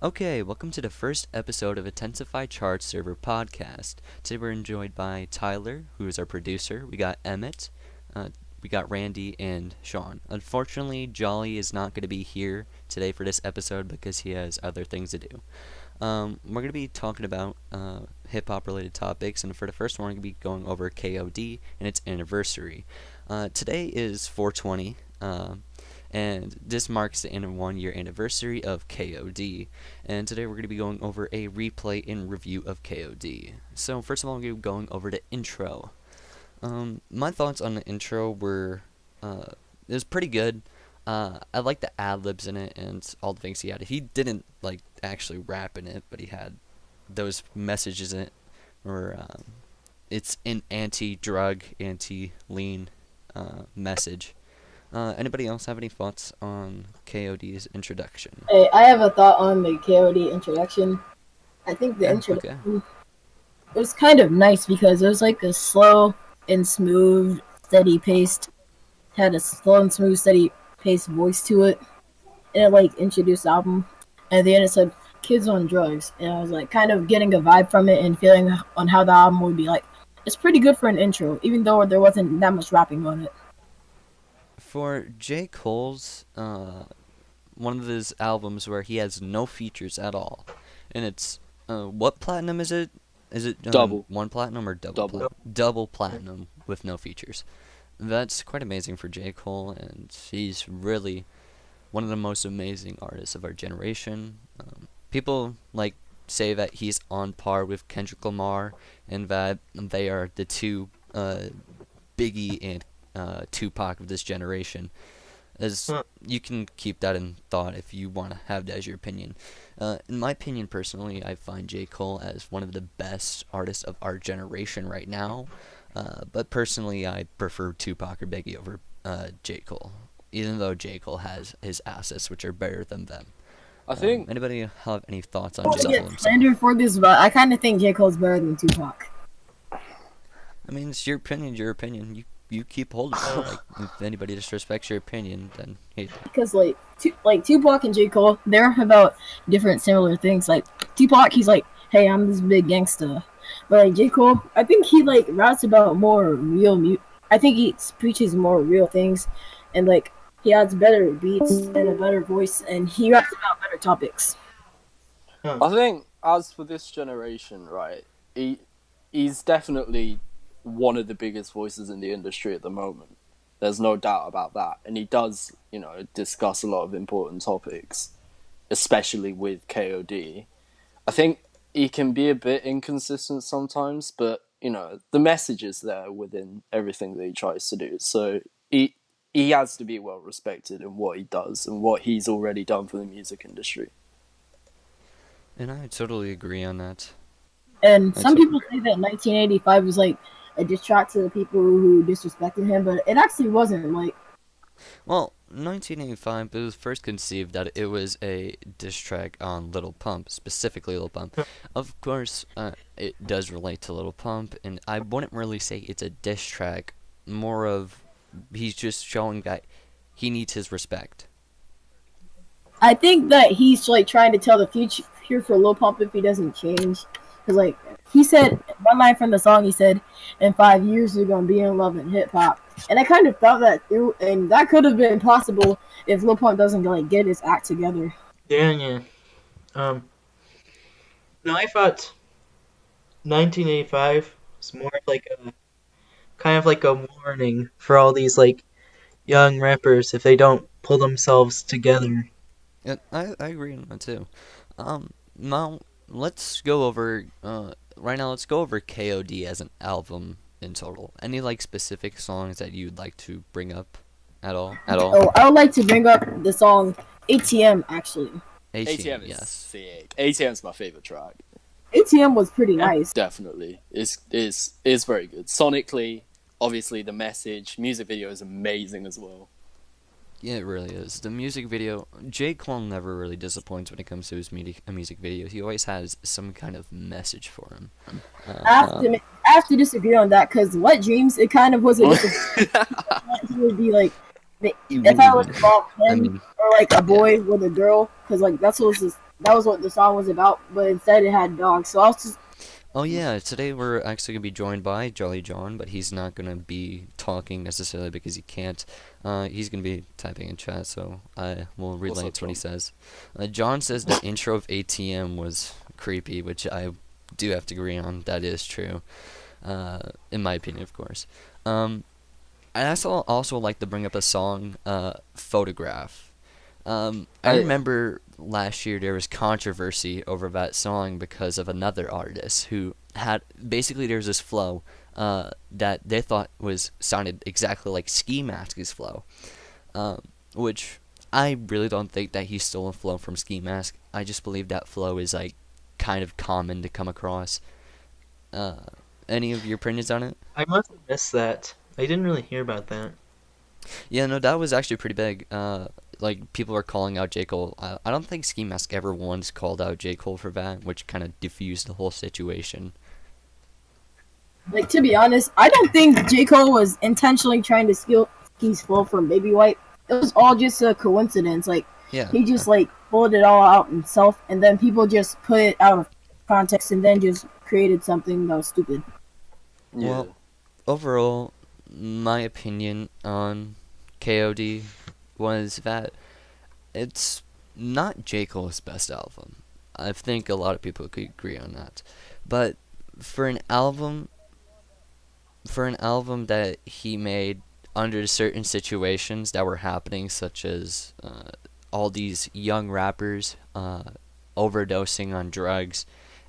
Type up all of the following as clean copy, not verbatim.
Okay, welcome to the first episode of inteNsifyCharts server podcast. Today we're joined by Tyler, who is our producer. We got Emmett, we got Randy, and Sean. Unfortunately, Jolly is not going to be here today for this episode because he has other things to do. We're going to be talking about hip-hop related topics, and for the first one, we're going to be going over KOD and its anniversary. Today is 420, and this marks the 1-year anniversary of KOD. And today we're going to be going over a replay and review of KOD. So first of all, I'm going to be going over the intro. My thoughts on the intro were, it was pretty good. I liked the ad-libs in it and all the things he had. He didn't, actually rap in it, but he had those messages in it where, it's an anti-drug, anti-lean, message. Anybody else have any thoughts on KOD's introduction? Hey, I have a thought on the KOD introduction. I think the introduction it was kind of nice because it was like a slow and smooth, steady paced, had a slow and smooth, steady paced voice to it, and it introduced the album. And at the end it said "Kids on Drugs," and I was kind of getting a vibe from it and feeling on how the album would be like. It's pretty good for an intro, even though there wasn't that much rapping on it. For J. Cole's, one of his albums where he has no features at all, and it's, what platinum is it? Is it double 1 platinum or double? Double platinum with no features. That's quite amazing for J. Cole, and he's really one of the most amazing artists of our generation. People say that he's on par with Kendrick Lamar, and that they are the two Biggie and Tupac of this generation. As you can keep that in thought if you want to have that as your opinion. In my opinion, personally, I find J. Cole as one of the best artists of our generation right now. But personally, I prefer Tupac or Biggie over J. Cole, even though J. Cole has his assets, which are better than them. I think. Anybody have any thoughts on J. Cole himself? Slander for this, but I kind of think J. Cole's better than Tupac. I mean, it's your opinion. Your opinion. You keep holding it. If anybody disrespects your opinion, then hey. Because Tupac and J. Cole, they're about different similar things. Like Tupac, he's like, "Hey, I'm this big gangsta," but J. Cole, I think he raps about more real I think he preaches more real things, and he has better beats and a better voice, and he raps about better topics. I think as for this generation, right, he's definitely one of the biggest voices in the industry at the moment. There's no doubt about that. And he does, discuss a lot of important topics, especially with KOD. I think he can be a bit inconsistent sometimes, but, the message is there within everything that he tries to do. So he has to be well respected in what he does and what he's already done for the music industry. And I totally agree on that. And some people say that 1985 was a diss track to the people who disrespected him, but it actually wasn't. Well, 1985, it was first conceived that it was a diss track on Lil Pump, specifically Lil Pump. Of course, it does relate to Lil Pump, and I wouldn't really say it's a diss track. More of, he's just showing that he needs his respect. I think that he's trying to tell the future for Lil Pump if he doesn't change. Because he said, one line from the song, he said, "In 5 years you're going to be in love in hip-hop." And I kind of thought that through, and that could have been possible if Lil Pump doesn't get his act together. Yeah. No, I thought 1985 was more kind of like a warning for all these young rappers if they don't pull themselves together. And I agree on that too. Now let's go over let's go over KOD as an album in total. Any specific songs that you'd like to bring up at all? Oh, I would like to bring up the song ATM actually. ATM is yes. sick. ATM's my favorite track. ATM was pretty nice. Definitely. It's very good. Sonically, obviously the message, music video is amazing as well. Yeah, it really is. The music video, J. Cole never really disappoints when it comes to his music videos. He always has some kind of message for him. I have to disagree on that, because Wet Dreams, it kind of was a he would be if I was involved him or a boy with a girl, because that's what was that was what the song was about, but instead it had dogs. So I was just. Oh yeah, today we're actually gonna be joined by Jolly John, but he's not gonna be talking necessarily because he can't. He's gonna be typing in chat, so I will relay what he says. John says the intro of ATM was creepy, which I do have to agree on. That is true, in my opinion, of course. I also like to bring up a song, Photograph. I remember last year there was controversy over that song because of another artist who had basically there's this flow that they thought sounded exactly like Ski Mask's flow, which I really don't think that he stole a flow from Ski Mask. I just believe that flow is like kind of common to come across. Any of your opinions on it? I must have missed that. I didn't really hear about that. Yeah, no, that was actually pretty big. Like, people are calling out J. Cole. I don't think Ski Mask ever once called out J. Cole for that, which kind of diffused the whole situation. Like, to be honest, I don't think J. Cole was intentionally trying to steal Ski's flow from Baby White. It was all just a coincidence. Like, yeah. He just, like, pulled it all out himself, and then people just put it out of context and then just created something that was stupid. Yeah. Well, overall, my opinion on KOD was that it's not J. Cole's best album. I think a lot of people could agree on that. But for an album that he made under certain situations that were happening, such as all these young rappers overdosing on drugs,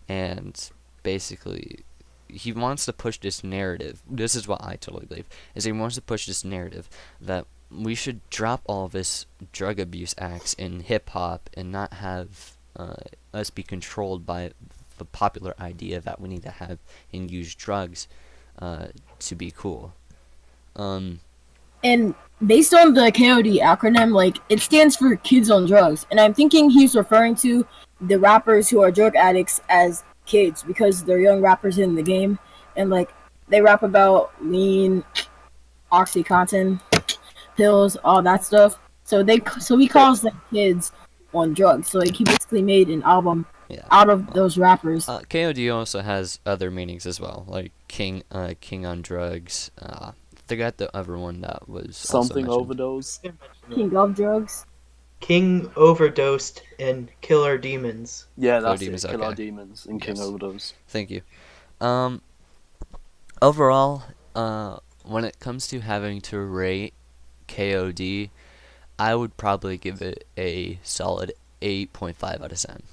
and basically he wants to push this narrative. This is what I totally believe, is he wants to push this narrative that we should drop all this drug abuse acts in hip-hop and not have us be controlled by the popular idea that we need to have and use drugs to be cool. And based on the KOD acronym, like, it stands for Kids on Drugs. And I'm thinking he's referring to the rappers who are drug addicts as kids because they're young rappers in the game. And, like, they rap about lean, OxyContin, pills, all that stuff. So he calls them kids on drugs. So like he basically made an album out of those rappers. KOD also has other meanings as well, like King on Drugs. They got the other one that was something overdose. King of Drugs. King Overdosed and Killer Demons. Yeah, that's it. Killer Demons and King Overdose. Thank you. Overall, when it comes to having to rate KOD, I would probably give it a solid 8.5 out of 10.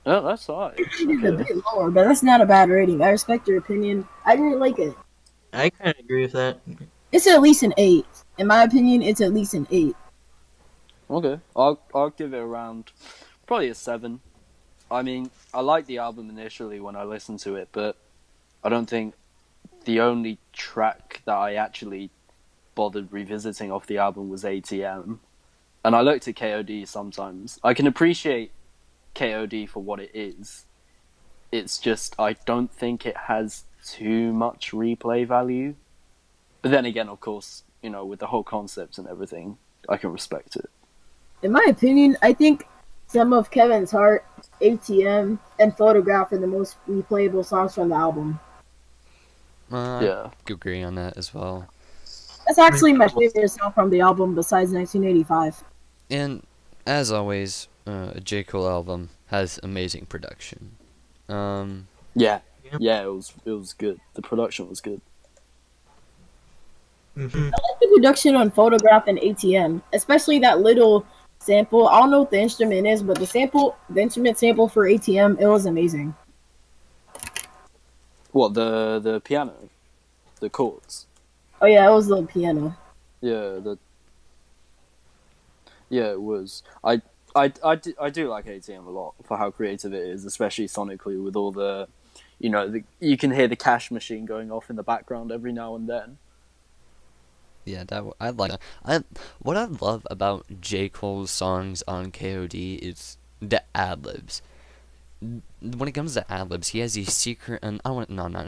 Oh, that's alright. It's a bit lower, but that's not a bad rating. I respect your opinion. I didn't like it. I kind of agree with that. It's at least an 8. In my opinion, it's at least an 8. Okay, I'll give it around probably a 7. I mean, I liked the album initially when I listened to it, but I don't think the only track that I actually bothered revisiting off the album was ATM. And I looked at KOD sometimes. I can appreciate KOD for what it is. It's just, I don't think it has too much replay value. But then again, of course, you know, with the whole concept and everything, I can respect it. In my opinion, I think some of Kevin's Heart, ATM, and Photograph are the most replayable songs from the album. Yeah, I could agree on that as well. That's actually my favorite song from the album besides 1985. And, as always, a J. Cole album has amazing production. Yeah, it was good. The production was good. I like the production on Photograph and ATM, especially that little sample. I don't know what the instrument is, but the instrument sample for ATM, it was amazing. What, the piano? The chords? Oh yeah, it was the piano. Yeah, it was. I do like ATM a lot for how creative it is, especially sonically with all the, you know, you can hear the cash machine going off in the background every now and then. Yeah, I like that. What I love about J. Cole's songs on KOD is the ad-libs. When it comes to ad-libs, he has these secret, and not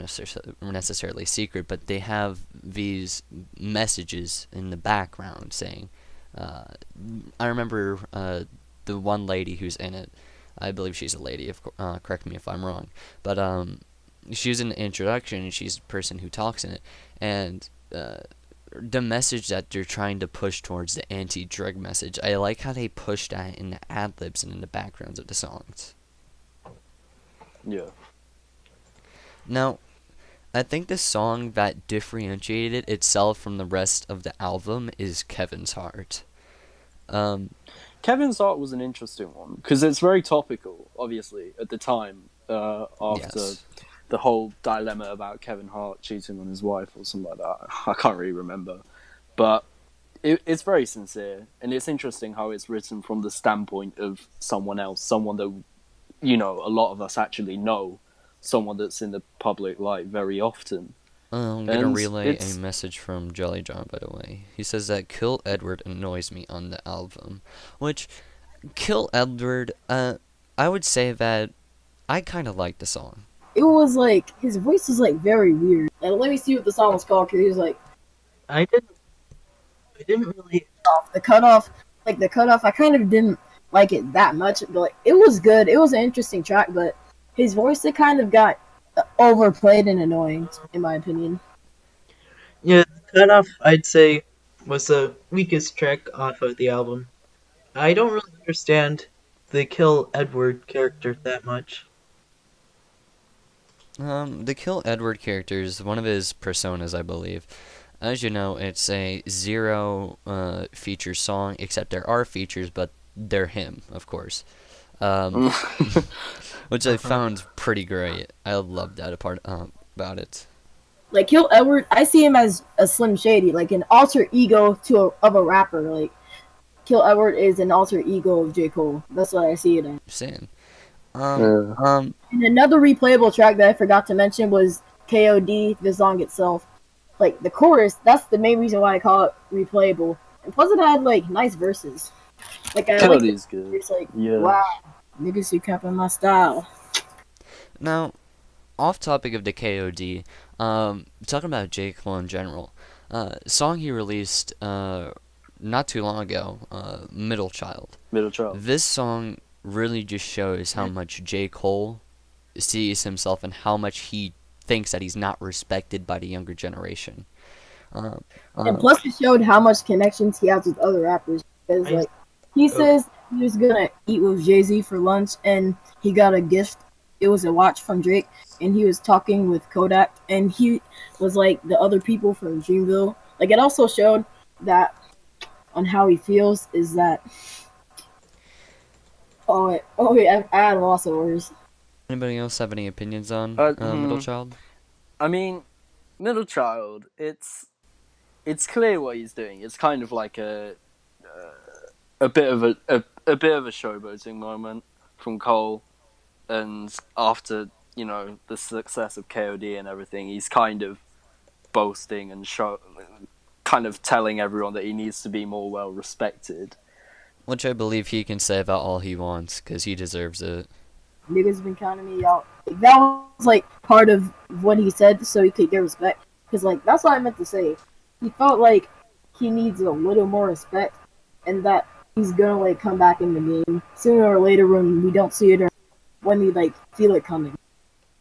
necessarily secret, but they have these messages in the background saying, I remember the one lady who's in it. I believe she's a lady. Correct me if I'm wrong, but she's in the introduction, and she's the person who talks in it, and the message that they're trying to push towards the anti-drug message. I like how they push that in the ad-libs and in the backgrounds of the songs. Yeah. Now, I think the song that differentiated itself from the rest of the album is Kevin's Heart. Kevin's Heart was an interesting one, because it's very topical, obviously, at the time, after the whole dilemma about Kevin Hart cheating on his wife or something like that. I can't really remember. But it's very sincere, and it's interesting how it's written from the standpoint of someone else, someone that, you know, a lot of us actually know, someone that's in the public light very often. I'm going to relay a message from Jolly John, by the way. He says that Kill Edward annoys me on the album, which, Kill Edward, I would say that I kind of like the song. It was like, his voice was like very weird. And let me see what the song was called, because he was like... I didn't really... The cutoff, I kind of didn't like it that much, but like, it was good. It was an interesting track, but his voice, it kind of got overplayed and annoying, in my opinion. Yeah, the cutoff, I'd say, was the weakest track off of the album. I don't really understand the Kill Edward character that much. The Kill Edward character is one of his personas, I believe. As you know, it's a zero feature song, except there are features, but they're him, of course. Which I found pretty great. I love that part about it. Like, Kill Edward, I see him as a Slim Shady, like an alter ego of a rapper. Like, Kill Edward is an alter ego of J. Cole. That's what I see it as. Same. And another replayable track that I forgot to mention was KOD, the song itself. Like, the chorus, that's the main reason why I call it replayable. And plus it had, like, nice verses. Like, I like KOD's good. It's like, wow, niggas, you capping my style. Now, off topic of the KOD, talking about J. Cole in general, song he released not too long ago, Middle Child. This song really just shows how much J. Cole sees himself and how much he thinks that he's not respected by the younger generation. And plus it showed how much connections he has with other rappers. Because, like, he says he was gonna eat with Jay-Z for lunch, and he got a gift. It was a watch from Drake, and he was talking with Kodak, and he was like the other people from Dreamville. Like, it also showed that on how he feels is that... Oh wait, I had lost of words. Anybody else have any opinions on Middle Child? I mean, Middle Child, it's clear what he's doing. It's kind of like a bit of a showboating moment from Cole, and after, you know, the success of KOD and everything, he's kind of boasting and kind of telling everyone that he needs to be more well respected. Which I believe he can say about all he wants, because he deserves it. Niggas been counting me out. Like, that was, like, part of what he said so he could get respect. Because, like, that's what I meant to say. He felt like he needs a little more respect, and that he's gonna, like, come back in the game sooner or later when we don't see it, or when we, like, feel it coming.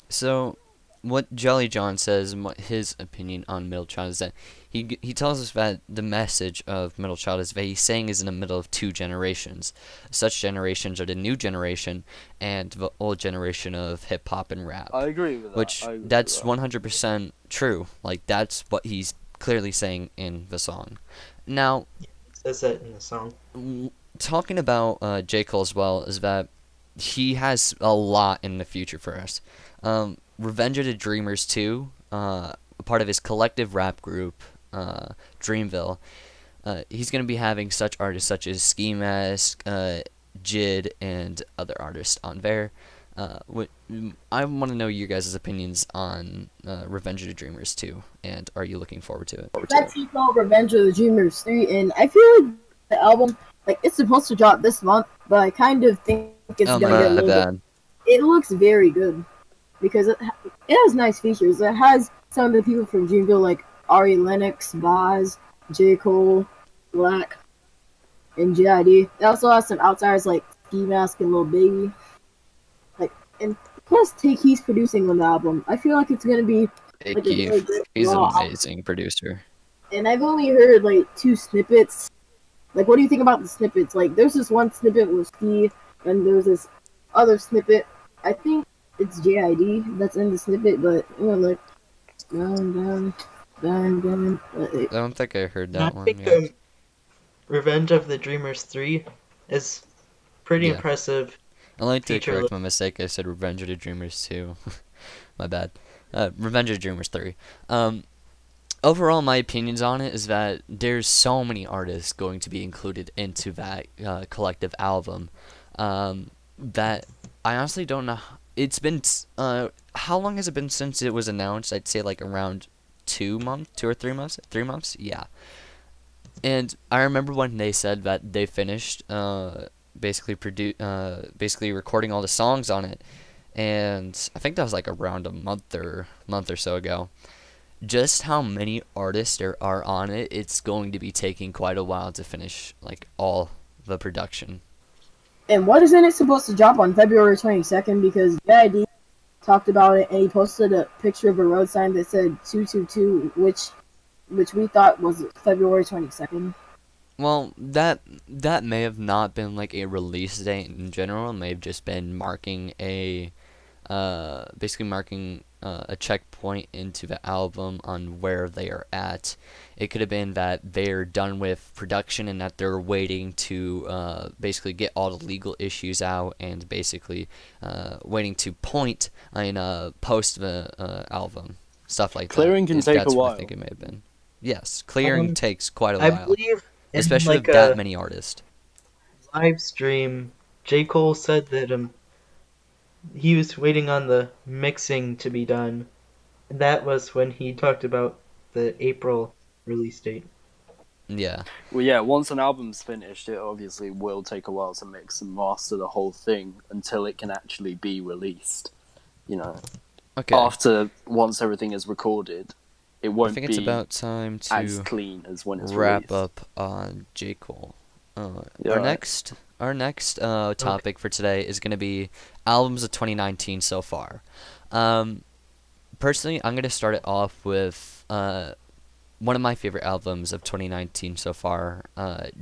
So, what Jolly John says, and what his opinion on Middle Child is that he tells us that the message of Middle Child is that he's saying is in the middle of two generations. Such generations are the new generation and the old generation of hip hop and rap. I agree with that. Which that's 100% true. Like, that's what he's clearly saying in the song. Now, it says that in the song. Talking about J. Cole as well is that he has a lot in the future for us. Revenge of the Dreamers 2, a part of his collective rap group, Dreamville. He's going to be having such artists such as Ski Mask, Jid, and other artists on there. I want to know your guys' opinions on Revenge of the Dreamers 2, and are you looking forward to it? That's called Revenge of the Dreamers 3, and I feel like the album, like, it's supposed to drop this month, but I kind of think it's going to get a little bit. It looks very good, because it has nice features. It has some of the people from Dreamville, like Ari Lennox, Boz, J. Cole, Black, and JID. It also has some outsiders like Ski Mask and Lil Baby. Like, and plus Take He's producing on the album. I feel like it's gonna be like a really good He's an raw amazing album. producer. And I've only heard like 2 snippets. Like, what do you think about the snippets? Like, there's this one snippet with Ski, and there's this other snippet. I think it's JID that's in the snippet, but like down. I don't think I heard that one. I think Revenge of the Dreamers 3 is pretty impressive. I'd like to correct my mistake. I said Revenge of the Dreamers 2. My bad. Revenge of the Dreamers 3. Overall, my opinions on it is that there's so many artists going to be included into that collective album that I honestly don't know. It's been how long has it been since it was announced? I'd say like around 2 or 3 months. 3 months, yeah. And I remember when they said that they finished basically recording all the songs on it, and I think that was like around a month or so ago. Just how many artists there are on it, it's going to be taking quite a while to finish like all the production. And what isn't it supposed to drop on February 22nd? Because JID talked about it, and he posted a picture of a road sign that said 222, which we thought was February 22nd. Well, that may have not been like a release date in general. It may have just been marking a a checkpoint into the album on where they are at. It could have been that they're done with production and that they're waiting to basically get all the legal issues out and basically waiting to post the album, stuff like Clearing that. Can take a while. I think it may have been. Yes, clearing takes quite a while. I believe, especially with that many artists. Live stream, J. Cole said that he was waiting on the mixing to be done. And that was when he talked about the April release date. Yeah. Well, yeah, once an album's finished, it obviously will take a while to mix and master the whole thing until it can actually be released. You know, once everything is recorded, it won't be it's about time to as clean as when it's wrap released. up on J. Cole. Our next topic for today is going to be albums of 2019 so far. Personally, I'm going to start it off with one of my favorite albums of 2019 so far.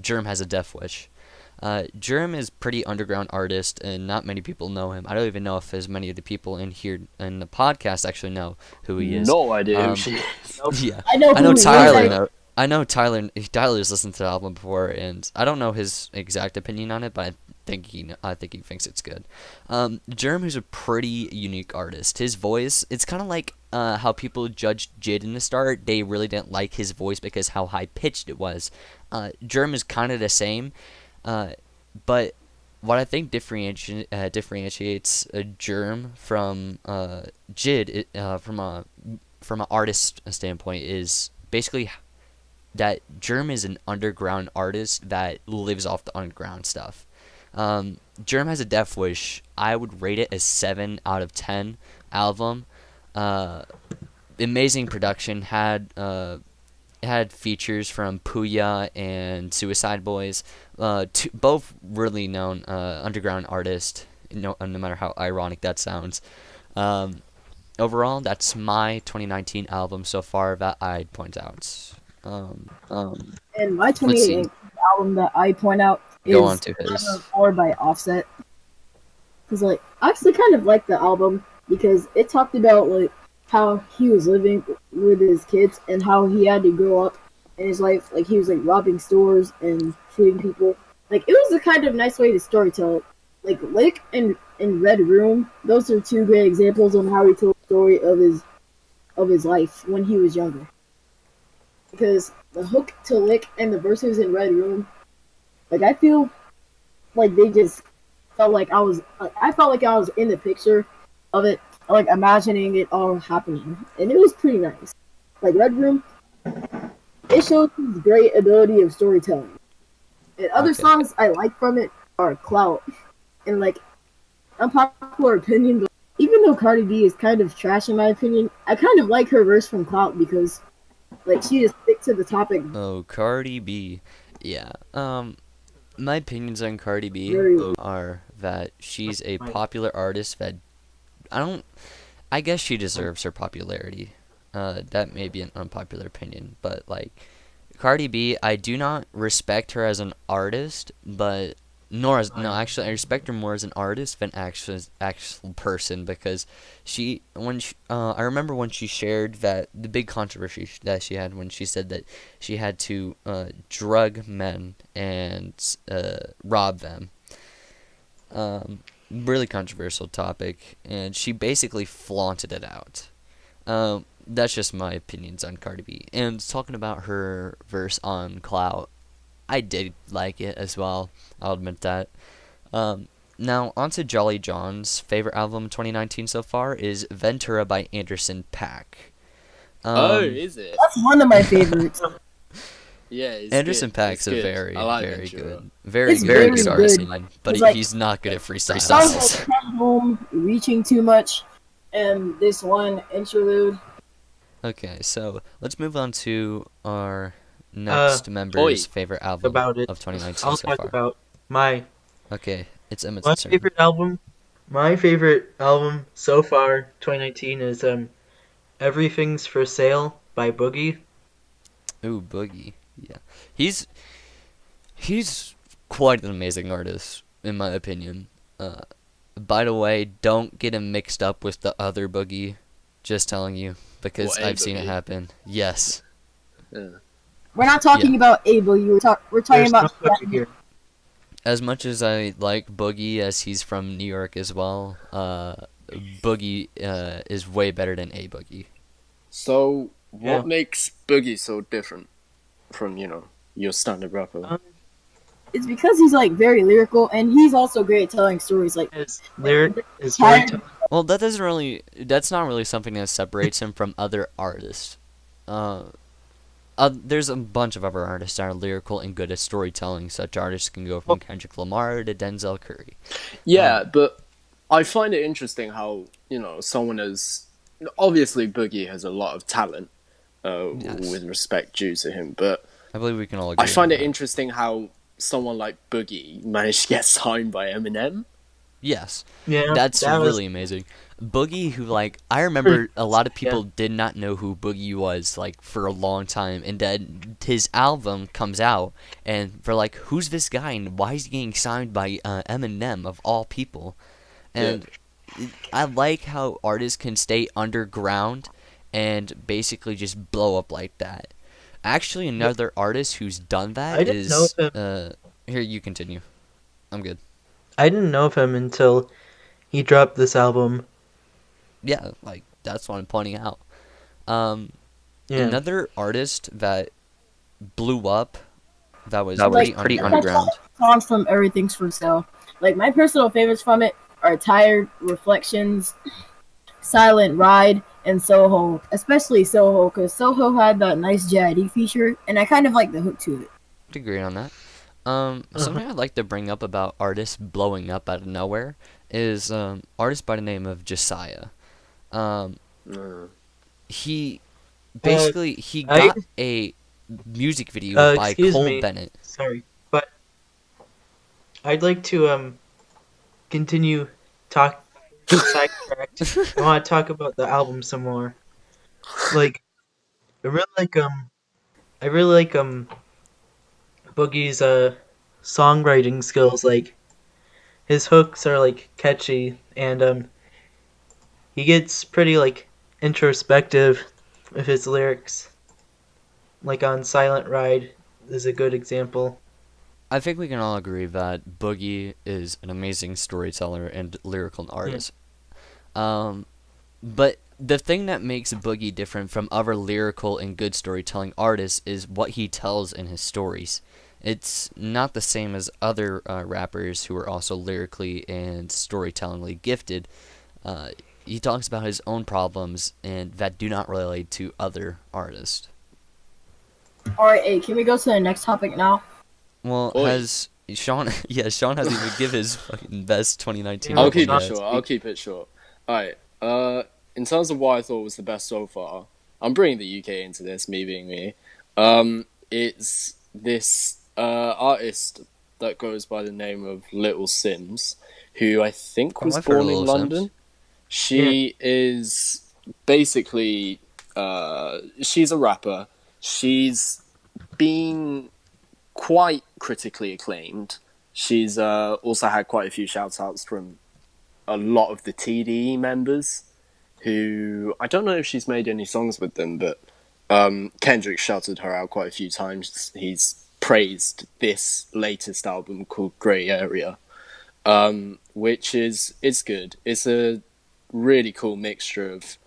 Germ Has a Death Wish. Germ is pretty underground artist, and not many people know him. I don't even know if as many of the people in here in the podcast actually know who he is. No idea who she is. Yeah, I know Tyler. I know Tyler's listened to the album before, and I don't know his exact opinion on it, but I think he thinks it's good. Germ is a pretty unique artist. His voice, it's kind of like how people judged Jid in the start. They really didn't like his voice because how high pitched it was. Germ is kind of the same. But what I think differentiates a Germ from Jid from an artist standpoint is basically that Germ is an underground artist that lives off the underground stuff. Germ Has a Death Wish. I would rate it a 7 out of 10 album. Amazing production. Had features from Puya and Suicide Boys, both really known underground artists, no matter how ironic that sounds. Overall, that's my 2019 album so far that I'd point out. And my 2018 album that I point out is Go on to his. Forward by Offset. Because I actually kind of like the album because it talked about how he was living with his kids and how he had to grow up in his life. He was robbing stores and shooting people. It was a kind of nice way to storytell it. Lick and Red Room, those are 2 great examples on how he told the story of his life when he was younger. Because the hook to Lick and the verses in Red Room, I feel like they just felt like I was in the picture of it. Imagining it all happening, and it was pretty nice. Red Room, it shows his great ability of storytelling. And other songs I like from it are Clout, and unpopular opinion, but even though Cardi B is kind of trash in my opinion, I kind of like her verse from Clout because she just stick to the topic. Oh, Cardi B, yeah. My opinions on Cardi B are that she's a popular artist that I guess she deserves her popularity. That may be an unpopular opinion, but like Cardi B, I do not respect her as an artist, but actually I respect her more as an artist than actual person, because I remember when she shared that the big controversy that she had when she said that she had to drug men and rob them. Really controversial topic, and she basically flaunted it out. That's just my opinions on Cardi B. And talking about her verse on Clout, I did like it as well. I'll admit that. Now, on to Jolly John's favorite album 2019 so far is Ventura by Anderson .Paak. Is it? That's one of my favorites. Yeah, it's Anderson good. .Paak's a very, like very Ventura. good, very It's good very artist, good. but It's like- he's not good at freestyle. Songs like Come Home, Reaching Too Much, and this one interlude. Okay, so let's move on to our next member's favorite album about it. of 2019 I'll so talk far. about my Okay, it's Emmett's my turn. favorite album. My favorite album so far 2019 is Everything's for Sale by Boogie. Ooh, Boogie. Yeah. He's quite an amazing artist, in my opinion. By the way, don't get him mixed up with the other Boogie. Just telling you, because I've seen it happen. Yes. Yeah. We're not talking about A Boogie. We're talking There's about. no Boogie here. As much as I like Boogie, as he's from New York as well, Boogie is way better than A Boogie. So, what makes Boogie so different from, your standard rapper? It's because he's like very lyrical, and he's also great at telling stories. Like His lyric is very Well, that's not really something that separates him from other artists. There's a bunch of other artists that are lyrical and good at storytelling. Such artists can go from Kendrick Lamar to Denzel Curry. Yeah, but I find it interesting how, someone as... Obviously, Boogie has a lot of talent, with respect due to him, but... I believe we can all agree. I find it interesting how someone like Boogie managed to get signed by Eminem. Yes. Yeah, That's really amazing. Boogie, who, I remember a lot of people did not know who Boogie was, for a long time, and then his album comes out, and they're like, who's this guy, and why is he getting signed by Eminem, of all people? And I like how artists can stay underground and basically just blow up like that. Actually, another artist who's done that is... Here, you continue. I'm good. I didn't know of him until he dropped this album. Yeah, that's what I'm pointing out. Another artist that blew up, that was pretty underground. Songs from Everything's for Sale. My personal favorites from it are Tired, Reflections, Silent Ride, and Soho. Especially Soho, because Soho had that nice JID feature, and I kind of like the hook to it. I'd agree on that. Something I'd like to bring up about artists blowing up out of nowhere is artist by the name of Jasiah. He basically got a music video by Cole Bennett. Sorry, but I'd like to continue sidetracked. I want to talk about the album some more. I really like Boogie's songwriting skills. His hooks are catchy, and he gets pretty introspective with his lyrics. On Silent Ride is a good example. I think we can all agree that Boogie is an amazing storyteller and lyrical artist. But the thing that makes Boogie different from other lyrical and good storytelling artists is what he tells in his stories. It's not the same as other rappers who are also lyrically and storytellingly gifted. He talks about his own problems and that do not relate to other artists. Alright, hey, can we go to the next topic now? Well, has Sean... Yeah, Sean hasn't even given his fucking best 2019 I'll keep it short. Alright, in terms of what I thought was the best so far, I'm bringing the UK into this, me being me. It's this artist that goes by the name of Little Sims, who I think was I've heard of born in Lil London. Sims. She is basically she's a rapper. She's been quite critically acclaimed. She's also had quite a few shout-outs from a lot of the TDE members, who I don't know if she's made any songs with them, but Kendrick shouted her out quite a few times. He's praised this latest album called Grey Area, which is it's good. It's a really cool mixture of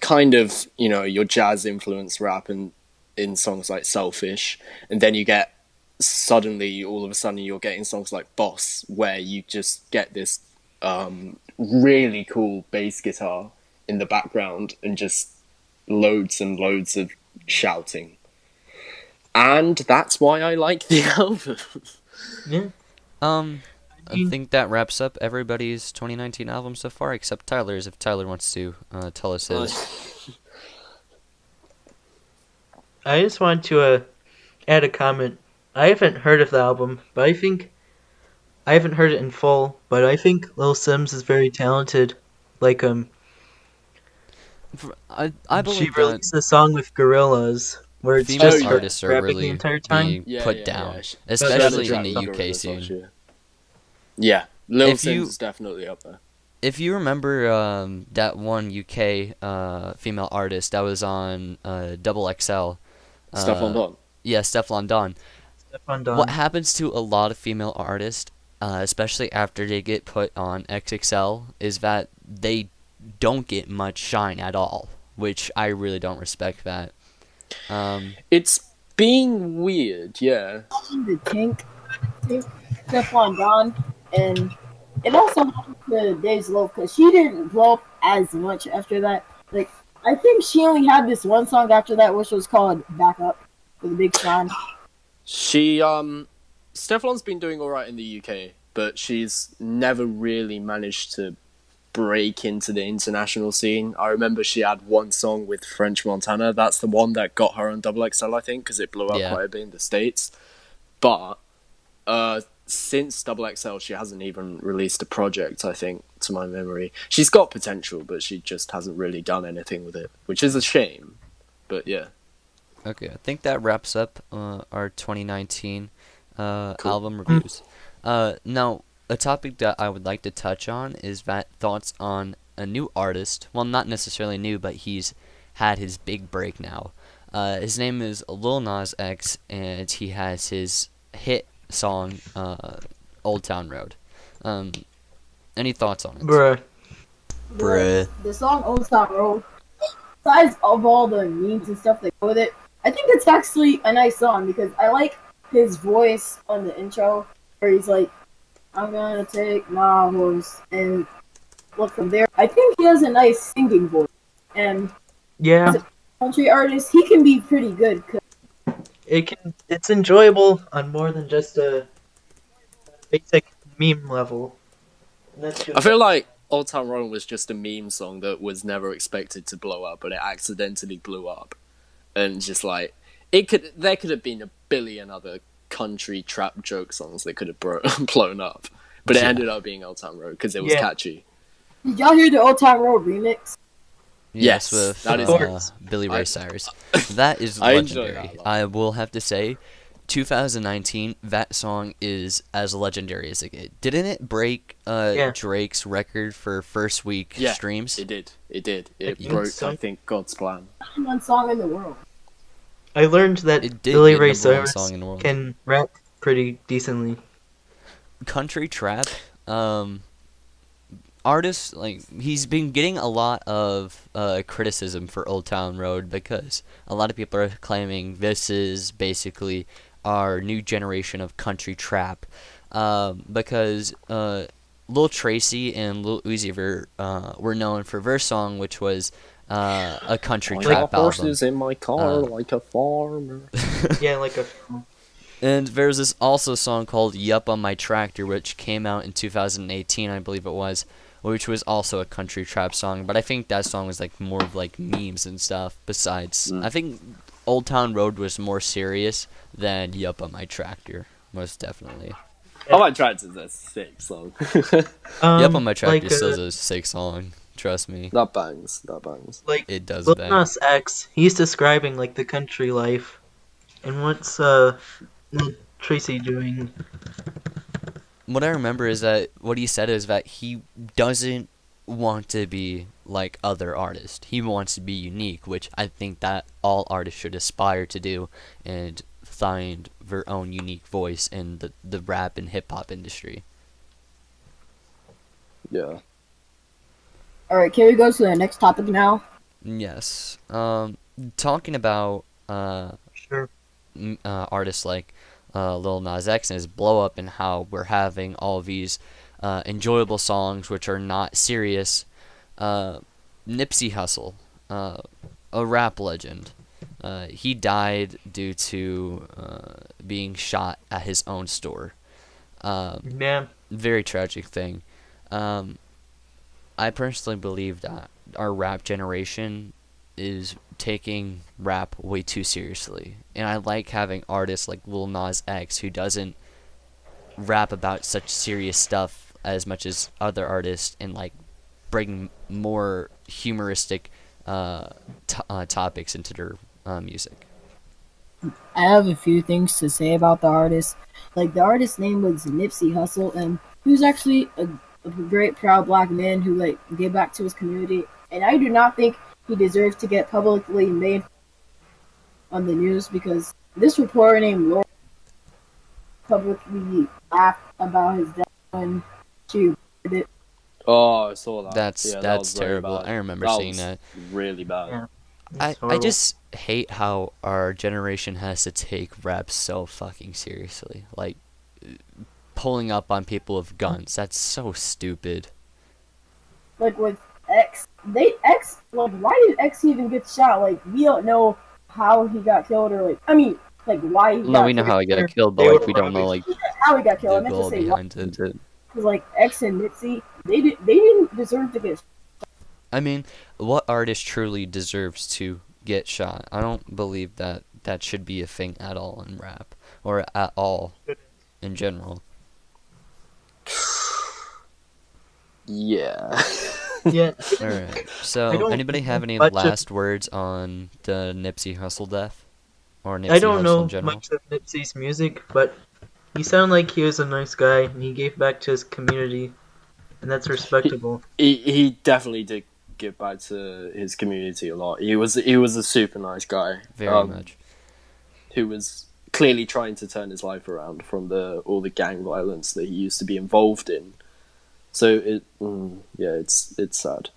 kind of, you know, your jazz influenced rap and in songs like Selfish, and then you get suddenly all of a sudden you're getting songs like Boss, where you just get this really cool bass guitar in the background and just loads and loads of shouting. And that's why I like the album. Yeah. I think that wraps up everybody's 2019 album so far, except Tyler's, if Tyler wants to tell us his. I just want to add a comment. I haven't heard of the album, but I think I haven't heard it in full, but I think Lil Sims is very talented. Like I believe she released a song with Gorillaz where it's female just artists her are rapping really the entire time. being put down, She especially had a in track the with UK Gorillaz scene. last year. Yeah, Lil If Sims you- is definitely up there. If you remember that one UK female artist that was on Double XL, Stefflon Don. yeah, Stefflon Don. Stefflon Don. What happens to a lot of female artists, especially after they get put on XXL, is that they don't get much shine at all, which I really don't respect that. It's being weird, yeah. The Tink, Stefflon Don, and it also happened to Dave's Low because she didn't blow up as much after that. Like, I think she only had this one song after that, which was called Back Up with a Big Sean. She, Stefflon's been doing alright in the UK, but she's never really managed to break into the international scene. I remember she had one song with French Montana. That's the one that got her on Double XL, I think, because it blew up quite a bit in the States. But since Double XL, she hasn't even released a project, I think, to my memory. She's got potential, but she just hasn't really done anything with it, which is a shame. But yeah. Okay, I think that wraps up our 2019 album reviews. Now, a topic that I would like to touch on is that thoughts on a new artist. Well, not necessarily new, but he's had his big break now. His name is Lil Nas X, and he has his hit song, Old Town Road. Any thoughts on it? Bruh. The song Old Town Road, besides of all the memes and stuff that go with it, I think it's actually a nice song because I like his voice on the intro where he's like, I'm gonna take my horse and look from there. I think he has a nice singing voice, and Yeah. as a country artist, he can be pretty good. It's enjoyable on more than just a basic meme level. And that's just I feel like Old Town Road was just a meme song that was never expected to blow up, but it accidentally blew up. And just like, there could have been a billion other country trap joke songs that could have blown up. But it ended up being Old Town Road because it was catchy. Did y'all hear the Old Town Road remix? Yes, Yes, with that is Billy Ray Cyrus. That is I enjoy legendary. that a lot. I will have to say, 2019, that song is as legendary as it gets. Didn't it break Drake's record for first week streams? It did. It It broke, so. I think, God's plan. One song in the world. I learned that It did Billy get Ray number one Cyrus song in the world. can rap pretty decently. Country trap, artists, like, he's been getting a lot of criticism for Old Town Road because a lot of people are claiming this is basically our new generation of country trap, because Lil Tracy and Lil Uzi Vert were known for their song, which was a country trap album. Horses in my car like a farmer. Yeah, like a... And there's this also song called Yup on My Tractor, which came out in 2018, I believe it was, which was also a country trap song. But I think that song was like more of like memes and stuff. Besides, I think Old Town Road was more serious than Yup on My Tractor. most definitely. On my tracks is a sick song. Yep, on my track like, is still a sick song. Trust me. That bangs. Like It does Lil bang. Nas X, he's describing like the country life, and what's Tracy doing? What I remember is that what he said is that he doesn't want to be like other artists. He wants to be unique, which I think that all artists should aspire to do and find their own unique voice in the rap and hip hop industry. Yeah. Alright, can we go to the next topic now? Yes. Talking about Sure. artists like Lil Nas X and his blow up, and how we're having all of these enjoyable songs which are not serious. Nipsey Hussle, a rap legend. He died due to being shot at his own store. Yeah. Very tragic thing. I personally believe that our rap generation is taking rap way too seriously. And I like having artists like Lil Nas X, who doesn't rap about such serious stuff as much as other artists, and like bring more humoristic topics into their music. I have a few things to say about the artist. Like, the artist's name was Nipsey Hussle, and he was actually a great, proud black man who like gave back to his community. And I do not think he deserves to get publicly made on the news, because this reporter named Laura publicly laughed about his death when she reported it. Oh, I saw that. That's that was terrible. bad. I remember that seeing was that. Really bad. Yeah. I just hate how our generation has to take rap so fucking seriously. Like, pulling up on people with guns. That's so stupid. Like with X, like, why did X even get shot? Like, we don't know how he got killed, or like, I mean, like, why he got No, we know killed. how he got killed, but They like were we don't know like How he got killed. I the meant goal to say why. behind it. Because like X and Nipsey, they didn't deserve to get. I mean, what artist truly deserves to get shot? I don't believe that should be a thing at all in rap, or at all in general. Yeah. Yeah. Alright, I so don't anybody have any much of- last words on the Nipsey Hussle death? Or Nipsey I don't Hussle know in general? much of Nipsey's music, but he sounded like he was a nice guy, and he gave back to his community, and that's respectable. He definitely did give back to his community a lot. He was a super nice guy. Very much. Who was clearly trying to turn his life around from all the gang violence that he used to be involved in. So it's sad.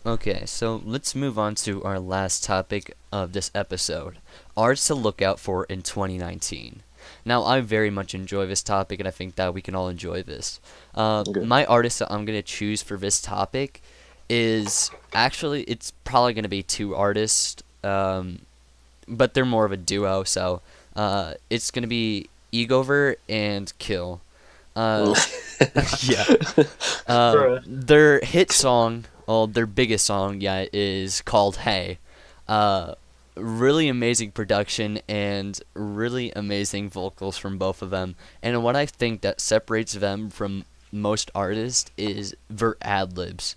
Okay, so let's move on to our last topic of this episode. Artists to look out for in 2019. Now, I very much enjoy this topic, and I think that we can all enjoy this. Okay. My artist that I'm going to choose for this topic is, actually, it's probably going to be two artists, but they're more of a duo, so it's going to be Egover and Kill. Yeah. Their hit song, well, their biggest song yet, is called Hey. Really amazing production and really amazing vocals from both of them. And what I think that separates them from most artists is their ad-libs.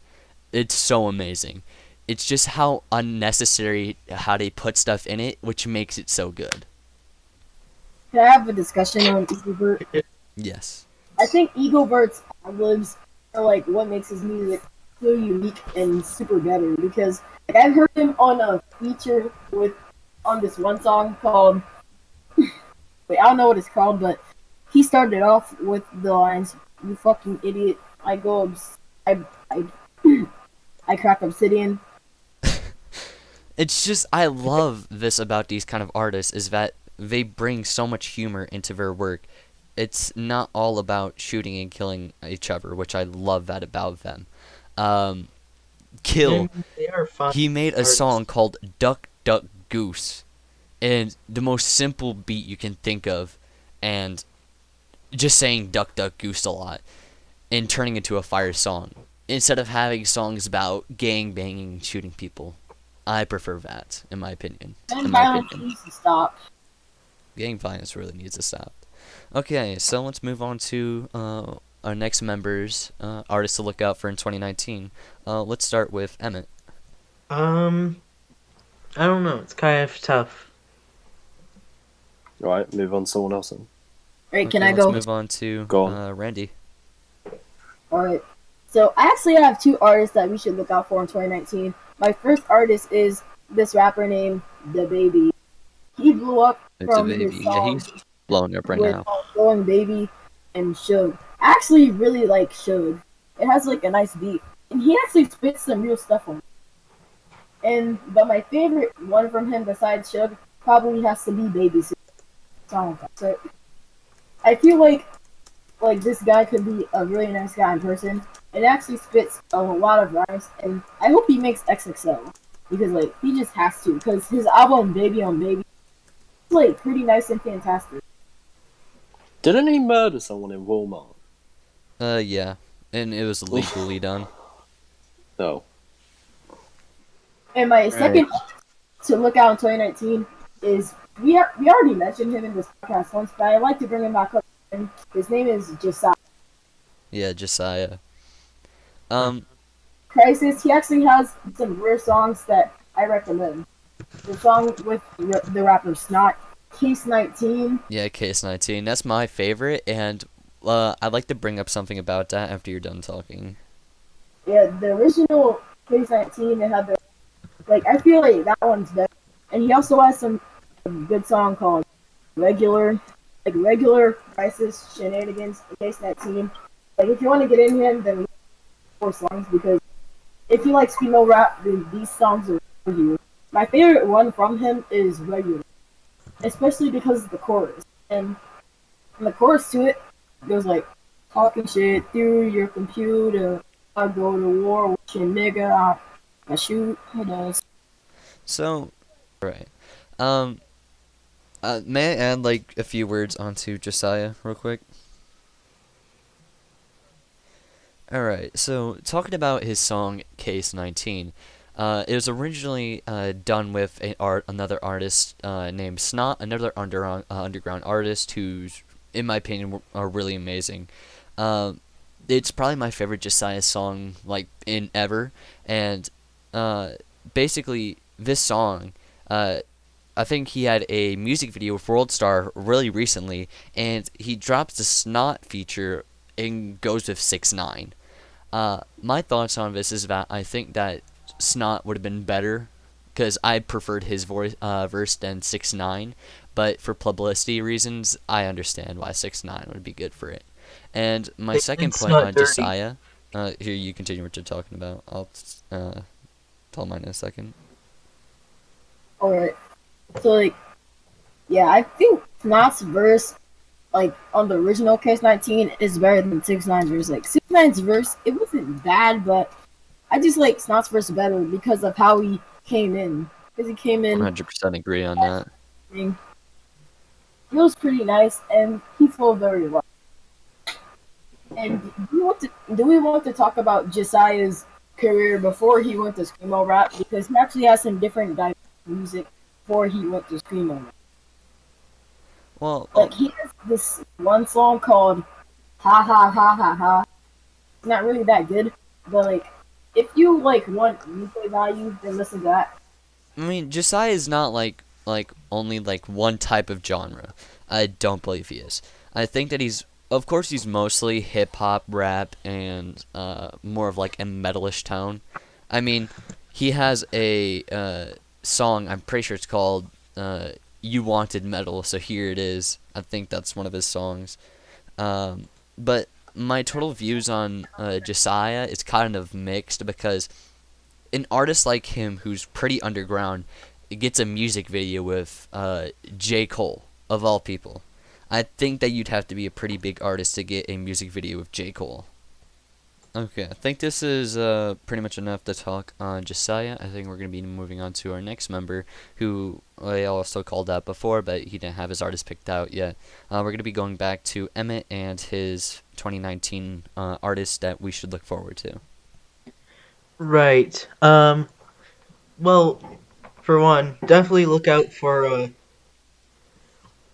It's so amazing. It's just how unnecessary how they put stuff in it, which makes it so good. Can I have a discussion on Egobert? Yes. I think Egobert's ad-libs are like what makes his music so unique and super better, because like, I've heard him on a feature on this one song called wait, I don't know what it's called, but he started off with the lines, "You fucking idiot, I crack obsidian." It's just, I love this about these kind of artists, is that they bring so much humor into their work. It's not all about shooting and killing each other, which I love that about them. Kill, They are fun he made a artists. song called Duck Duck Goose, and the most simple beat you can think of, and just saying Duck Duck Goose a lot, and turning it into a fire song, instead of having songs about gang banging and shooting people. I prefer that, in my opinion. And violence needs to stop. Gang violence really needs to stop. Okay, so let's move on to our next members, artists to look out for in 2019. Let's start with Emmett. I don't know. It's kind of tough. All right, move on to someone else then. All right, Okay, can I let's go? move on to Go on. Randy. All right. So I actually have two artists that we should look out for in 2019. My first artist is this rapper named DaBaby. He blew up from his DaBaby. Yeah, song he's blowing up right with now. Going Baby and Suge. I actually really like Suge. It has like a nice beat, and he actually spits some real stuff on it. But my favorite one from him besides Suge probably has to be Baby's song. So I feel like this guy could be a really nice guy in person, and actually spits a lot of rhymes. And I hope he makes XXL because like he just has to, because his album Baby on Baby is like pretty nice and fantastic. Didn't he murder someone in Walmart? Yeah, and it was legally done. No. And my second to look out in 2019 is we already mentioned him in this podcast once, but I'd like to bring him back up. His name is Jasiah. Yeah, Jasiah. Crisis. He actually has some rare songs that I recommend. The song with the rapper Snot, Case 19. Yeah, Case 19. That's my favorite, and I'd like to bring up something about that after you're done talking. Yeah, the original Case 19, it had the I feel like that one's better. And he also has some good song called Regular Crisis Shenanigans, Case 19. Like if you want to get in him, then 4 songs, because if you like screamo rap, then these songs are for you. My favorite one from him is Regular, especially because of the chorus. And the chorus to it goes like, talking shit through your computer, I go to war with your nigga, I shoot, it does. So, right. May I add like a few words onto Jasiah real quick? Alright, so talking about his song Case 19, it was originally done with another artist named Snot, another underground artist who's, in my opinion, are really amazing. It's probably my favorite Jasiah song like in ever, and basically this song, I think he had a music video with World Star really recently, and he drops the Snot feature and goes with 6ix9ine. My thoughts on this is that I think that Snot would have been better, because I preferred his verse than 6ix9ine, but for publicity reasons, I understand why 6ix9ine would be good for it. And my second point on Jasiah, here you continue what you're talking about. I'll tell mine in a second. Alright. So yeah, I think Snot's verse on the original Case 19 is better than 6ix9ine's verse. 6ix9ine's verse, it wasn't bad, but I just like Snot's verse better because of how he came in. Because he came in 100% agree on that. He was pretty nice, and he flowed very well. And do we want to talk about Jasiah's career before he went to screamo rap? Because he actually has some different diverse music before he went to screamo rap. Well, he has this one song called "Ha Ha Ha Ha Ha." It's not really that good, but if you want replay value, then listen to that. I mean, Jasiah is not only one type of genre. I don't believe he is. I think that of course he's mostly hip hop, rap, and more of a metalish tone. I mean, he has a song, I'm pretty sure it's called You Wanted Metal, so here it is. I think that's one of his songs. But my total views on Jasiah is kind of mixed, because an artist like him who's pretty underground gets a music video with J. Cole, of all people. I think that you'd have to be a pretty big artist to get a music video with J. Cole. Okay, I think this is pretty much enough to talk on Jasiah. I think we're going to be moving on to our next member, who I also called out before, but he didn't have his artist picked out yet. We're going to be going back to Emmett and his 2019 artist that we should look forward to. Right. Well, for one, definitely look out for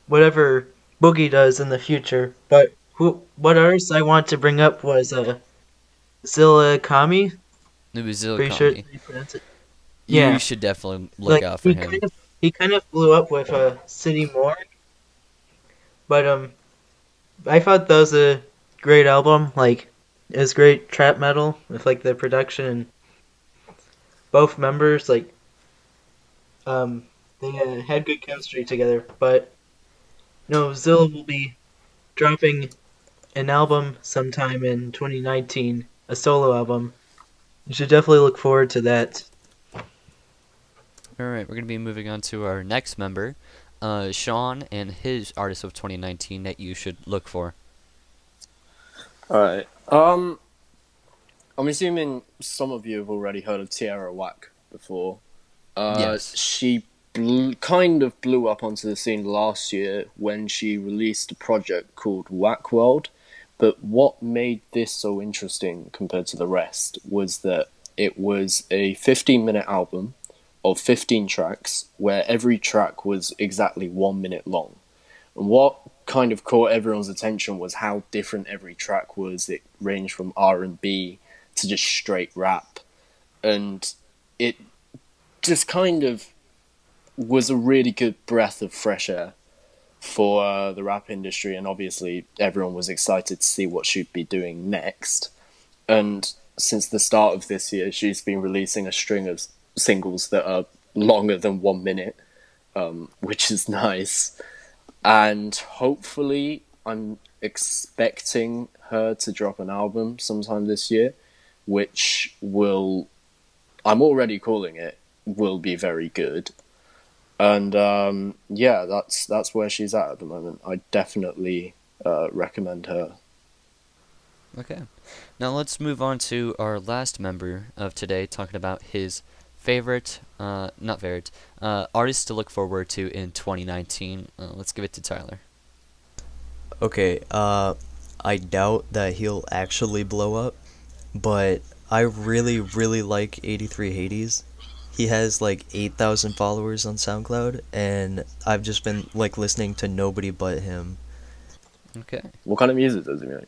whatever Boogie does in the future. But what artist I want to bring up was Zilla Kami. It was Pretty sure Zillikami. that's how you pronounce it. You Yeah, should definitely look like out for him. he kind of blew up with City Morgue, but I thought that was a great album. Like, it was great trap metal with like the production and both members like they had good chemistry together. But no, Zilla will be dropping an album sometime in 2019, a solo album. You should definitely look forward to that. Alright, we're going to be moving on to our next member, Sean, and his artist of 2019 that you should look for. Alright. I'm assuming some of you have already heard of Tierra Whack before. Yes. She kind of blew up onto the scene last year when she released a project called Whack World. But what made this so interesting compared to the rest was that it was a 15-minute album of 15 tracks where every track was exactly 1 minute long. And what kind of caught everyone's attention was how different every track was. It ranged from R&B to just straight rap. And it just kind of was a really good breath of fresh air for the rap industry. And obviously everyone was excited to see what she'd be doing next. And since the start of this year, she's been releasing a string of singles that are longer than 1 minute, which is nice. And hopefully I'm expecting her to drop an album sometime this year, which will, I'm already calling it, will be very good. And yeah, that's where she's at the moment. I definitely recommend her. Okay. Now let's move on to our last member of today, talking about his favorite, artist to look forward to in 2019. Let's give it to Tyler. Okay, I doubt that he'll actually blow up, but I really, really like 83 Hades. He has like 8,000 followers on SoundCloud, and I've just been like listening to nobody but him. Okay. What kind of music does he make?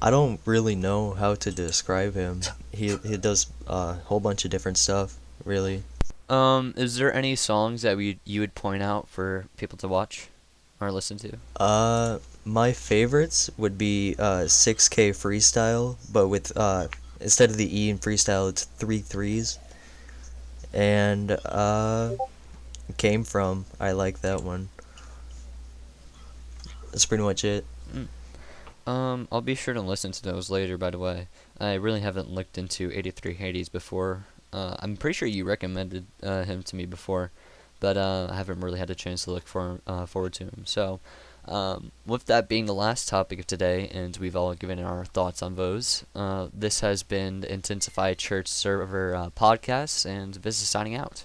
I don't really know how to describe him. He does a whole bunch of different stuff, really. Is there any songs that you would point out for people to watch or listen to? My favorites would be 6K Freestyle, but with instead of the E in freestyle, it's 3 threes. And Came From, I like that one. That's pretty much it. I'll be sure to listen to those later, by the way. I really haven't looked into 83 Hades before. I'm pretty sure you recommended him to me before, but I haven't really had a chance to look forward to him. So, with that being the last topic of today, and we've all given our thoughts on those, this has been the inteNsifyCharts server podcast, and this is signing out.